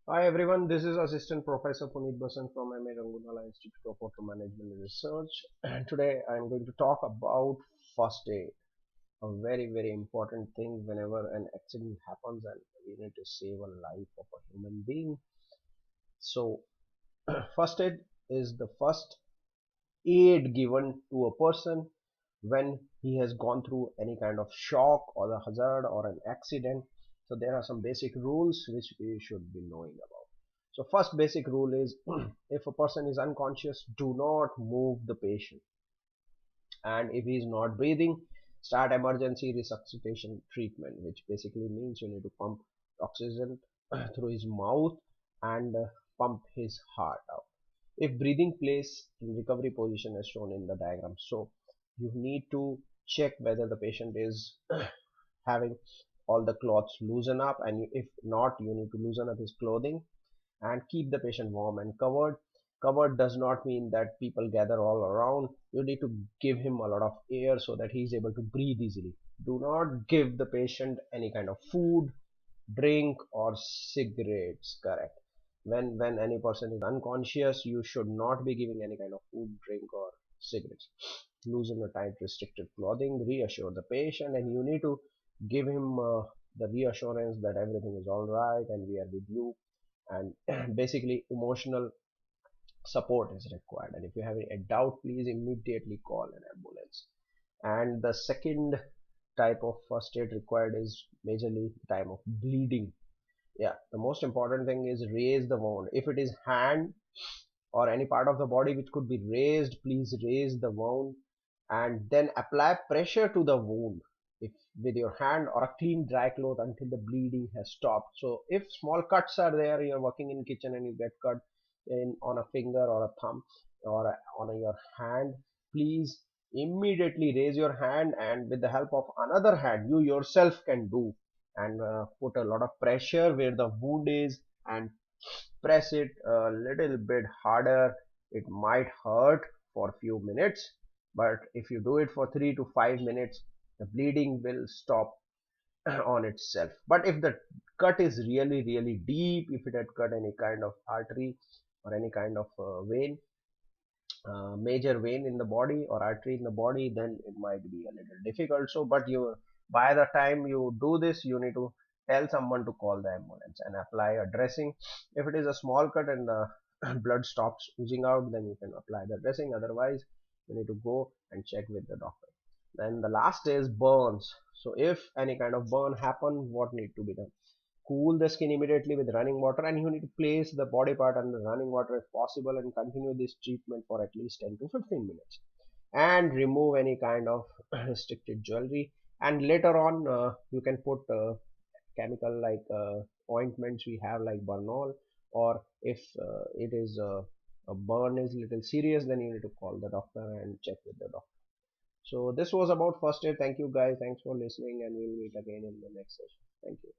Hi everyone, this is Assistant Professor Puneet Basan from MA Rangundala Institute of Water Management and Research. And today I am going to talk about first aid, a very important thing whenever an accident happens and we need to save a life of a human being. So, first aid is the first aid given to a person when he has gone through any kind of shock or a hazard or an accident. So there are some basic rules which we should be knowing about. So first basic rule is if a person is unconscious, do not move the patient, and if he is not breathing, start emergency resuscitation treatment, which basically means you need to pump oxygen through his mouth and pump his heart out. If breathing, place in recovery position as shown in the diagram. So you need to check whether the patient is having all the cloths loosen up, and if not, you need to loosen up his clothing and keep the patient warm and covered. Covered does not mean that people gather all around. You need to give him a lot of air so that he is able to breathe easily. Do not give the patient any kind of food, drink or cigarettes. Correct. When any person is unconscious, you should not be giving any kind of food, drink or cigarettes. Loosen the tight restricted clothing, reassure the patient, and you need to give him the reassurance that everything is all right and we are with you. And basically emotional support is required, and if you have a doubt, please immediately call an ambulance. And the second type of first aid required is majorly time of bleeding. Yeah, the most important thing is raise the wound. If it is hand or any part of the body which could be raised, please raise the wound and then apply pressure to the wound, if with your hand or a clean dry cloth, until the bleeding has stopped. So if small cuts are there, you're working in kitchen and you get cut in on a finger or a thumb or on your hand, please immediately raise your hand, and with the help of another hand you yourself can do, and put a lot of pressure where the wound is and press it a little bit harder. It might hurt for a few minutes, but if you do it for 3 to 5 minutes, the bleeding will stop on itself. But if the cut is really deep, if it had cut any kind of artery or any kind of vein, major vein in the body or artery in the body, then it might be a little difficult. So but you, by the time you do this, you need to tell someone to call the ambulance and apply a dressing. If it is a small cut and the blood stops oozing out, then you can apply the dressing. Otherwise you need to go and check with the doctor. Then the last is burns. So if any kind of burn happen, what need to be done? Cool the skin immediately with running water, and you need to place the body part under running water if possible, and continue this treatment for at least 10 to 15 minutes, and remove any kind of restricted jewelry. And later on you can put chemical like ointments we have like Bernol, or if it is a burn is little serious, then you need to call the doctor and check with the doctor. So this was about first aid. Thank you guys, thanks for listening, and we'll meet again in the next session. Thank you.